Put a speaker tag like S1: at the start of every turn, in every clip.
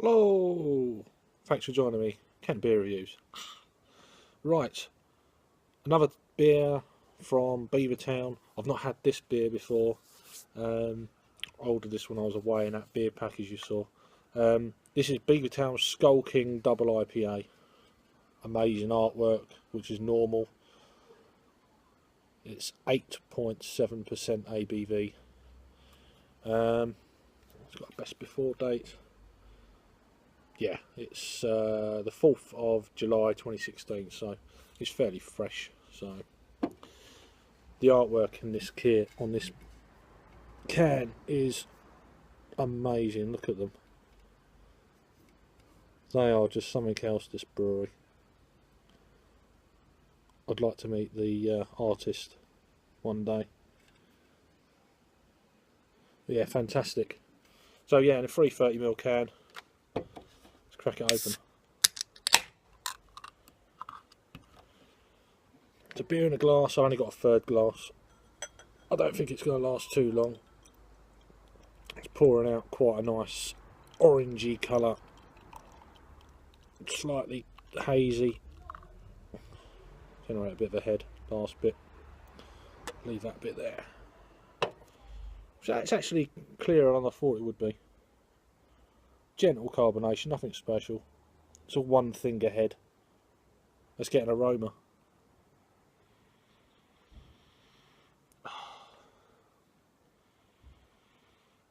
S1: Hello! Thanks for joining me. Kent Beer Reviews. Right, another beer from Beavertown. I've not had this beer before. I ordered this when I was away in that beer package you saw. This is Beavertown Skull King Double IPA. Amazing artwork, which is normal. It's 8.7% ABV. It's got a best before date. Yeah, it's the 4th of July 2016, so it's fairly fresh. So the artwork in this kit on this can is amazing. Look at them. They are just something else, this brewery. I'd like to meet the artist one day. But yeah, fantastic. So yeah, in a 330ml can. Crack it open. It's a beer in a glass. I've only got a third glass. I don't think it's going to last too long. It's pouring out quite a nice orangey colour. Slightly hazy. Generate a bit of a head. Last bit. Leave that bit there. So it's actually clearer than I thought it would be. Gentle carbonation, nothing special. It's all one thing ahead. Let's get an aroma.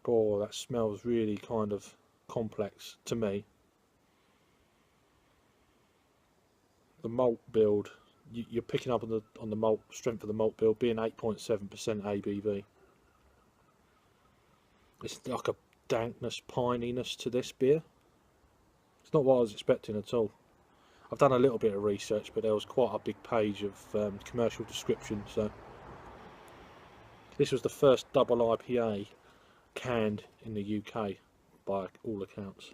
S1: Oh, that smells really kind of complex to me. The malt build, you're picking up on the malt strength of the malt build being 8.7% ABV. It's like a dankness, pininess to this beer. It's not what I was expecting at all. I've done a little bit of research, but there was quite a big page of commercial description. So this was the first double IPA canned in the UK by all accounts.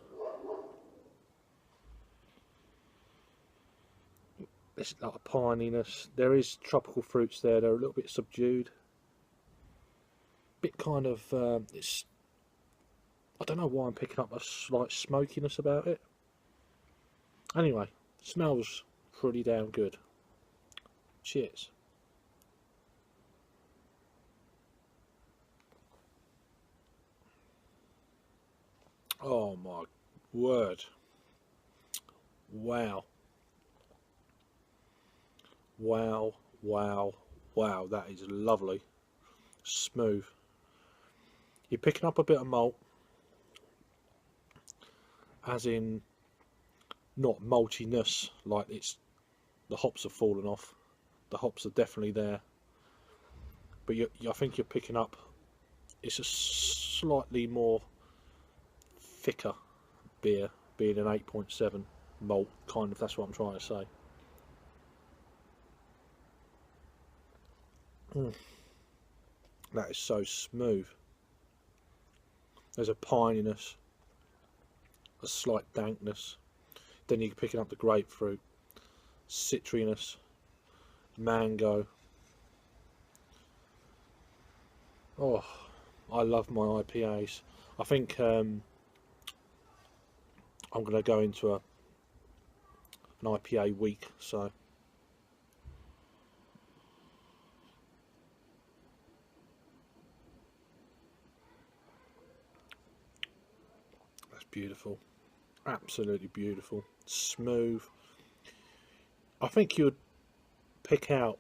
S1: It's like a pininess. There is tropical fruits there. They're a little bit subdued. Bit kind of it's. I don't know why I'm picking up a slight smokiness about it. Anyway, smells pretty damn good. Cheers. Oh my word. Wow. Wow, wow, wow. That is lovely. Smooth. You're picking up a bit of malt. As in, not maltiness, like it's the hops have fallen off. The hops are definitely there, but I think you're picking up. It's a slightly more thicker beer, being an 8.7 malt kind of. That's what I'm trying to say. That is so smooth. There's a pininess, a slight dankness, then you're picking up the grapefruit, citriness, mango. Oh, I love my IPAs. I think I'm going to go into an IPA week, so that's beautiful. Absolutely beautiful. Smooth. I think you'd pick out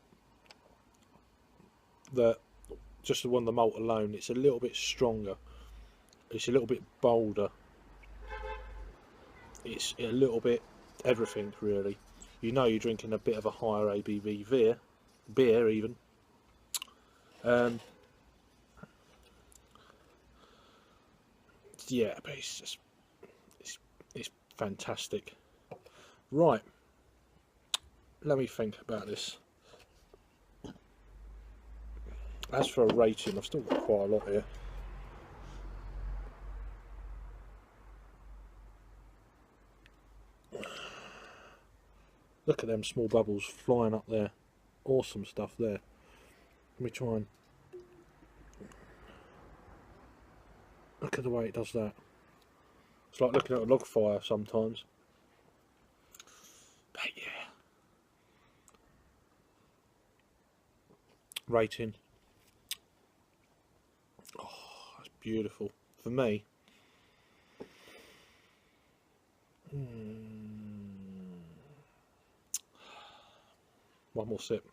S1: that just the one, the malt alone, it's a little bit stronger. It's a little bit bolder. It's a little bit everything really. You know you're drinking a bit of a higher ABV beer even. Yeah, but it's just it's fantastic. Right, let me think about this. As for a rating, I've still got quite a lot here. Look at them small bubbles flying up there. Awesome stuff there. Let me try and look at the way it does that. It's like looking at a log fire sometimes. But yeah. Rating. Oh, that's beautiful. For me. One more sip.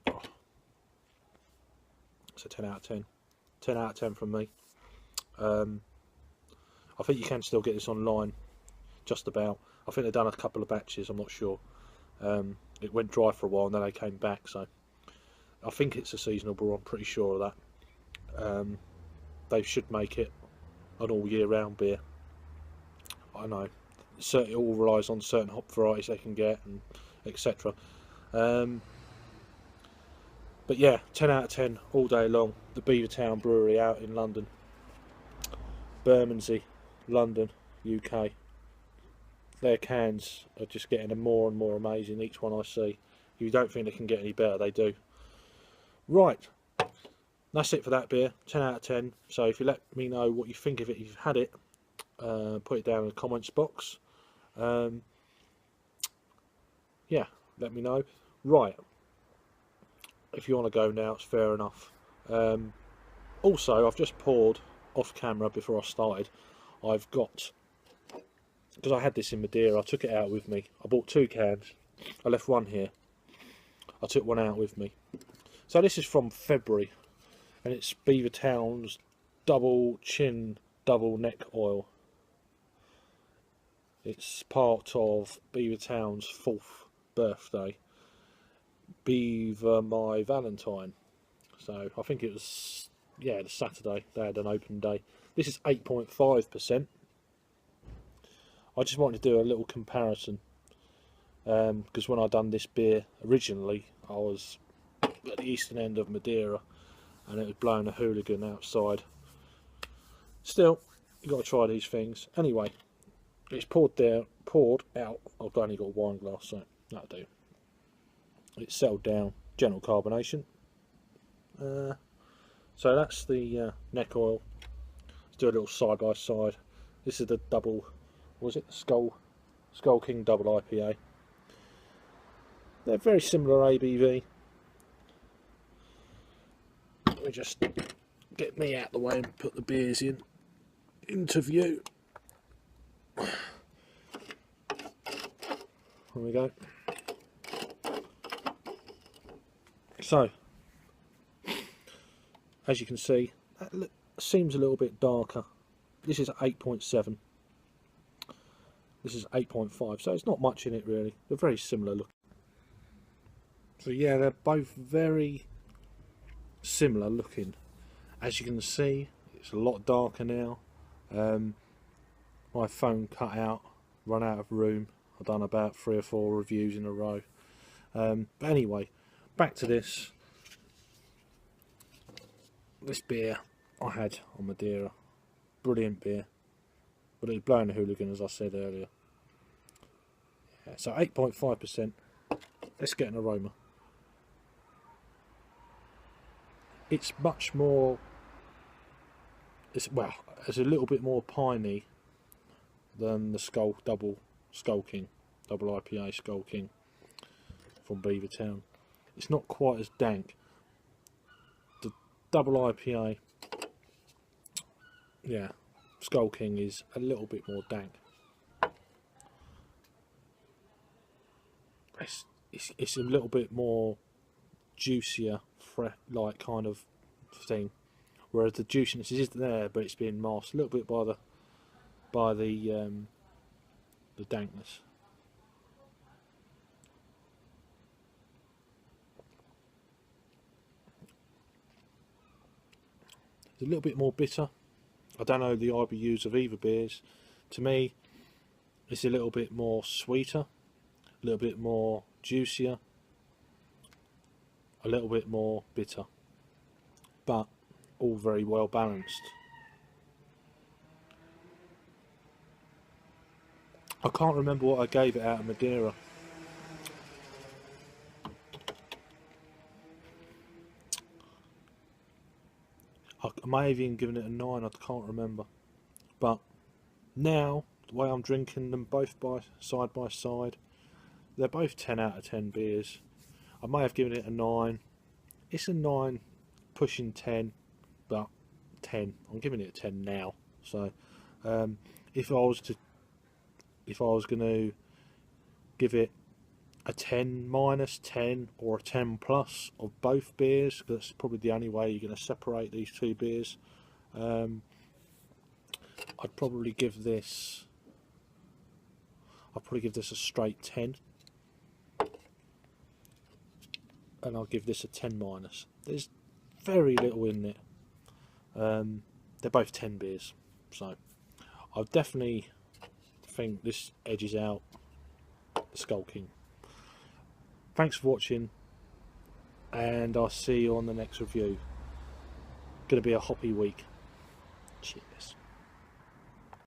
S1: Oh. It's a 10 out of 10. 10 out of 10 from me. I think you can still get this online, just about. I think they've done a couple of batches, I'm not sure. It went dry for a while and then they came back, so I think it's a seasonal brew, I'm pretty sure of that. They should make it an all year round beer. I know, it all relies on certain hop varieties they can get, and etc. But yeah, 10 out of 10 all day long. The Beavertown Brewery out in London, Bermondsey, London, UK. Their cans are just getting more and more amazing, each one I see. You don't think they can get any better, they do. Right, that's it for that beer, 10 out of 10. So if you let me know what you think of it, if you've had it, put it down in the comments box. Yeah, let me know. Right, if you want to go now, it's fair enough. Also, I've just poured off camera before I started. I've got, because I had this in Madeira, I took it out with me. I bought 2 cans. I left one here. I took one out with me. So this is from February, and it's Beavertown's double chin, double neck oil. It's part of Beavertown's 4th birthday. Beaver My Valentine. So I think it was, yeah, the Saturday they had an open day. This is 8.5%. I just wanted to do a little comparison, because when I done this beer originally, I was at the eastern end of Madeira and it was blowing a hooligan outside. Still, you got to try these things. Anyway, it's poured out. I've only got a wine glass, so that'll do. It's settled down, gentle carbonation. So that's the neck oil. Let's do a little side by side. This is the double, was it the Skull King double IPA. They're very similar ABV. Let me just get me out of the way and put the beers into view. There we go. So, as you can see, that seems a little bit darker. This is 8.7. This is 8.5, so it's not much in it really. They're very similar looking. So yeah, they're both very similar looking. As you can see, it's a lot darker now. My phone cut out, run out of room. I've done about 3 or 4 reviews in a row. But anyway, back to this. This beer I had on Madeira. Brilliant beer. But it was blowing a hooligan, as I said earlier. Yeah, so 8.5%. Let's get an aroma. It's much more, it's a little bit more piney than the Skull King, double IPA Skull King from Beavertown. It's not quite as dank. The double IPA, yeah, Skull King is a little bit more dank. It's a little bit more juicier, like kind of thing, whereas the juiciness is there, but it's being masked a little bit by the dankness. It's a little bit more bitter. I don't know the IBUs of either beers. To me, it's a little bit more sweeter, a little bit more juicier, a little bit more bitter, but all very well balanced. I can't remember what I gave it out of Madeira. I may have even given it a 9, I can't remember. But now, the way I'm drinking them both by side, they're both 10 out of 10 beers. I may have given it a 9. It's a 9 pushing 10, but 10. I'm giving it a 10 now. So if I was going to give it a 10 minus, 10 or a 10 plus of both beers, that's probably the only way you're going to separate these two beers, I'd probably give this a straight 10, and I'll give this a 10 minus. There's very little in it. They're both 10 beers, so I definitely think this edges out the Skull King. Thanks for watching, and I'll see you on the next review. Gonna be a hoppy week. Cheers.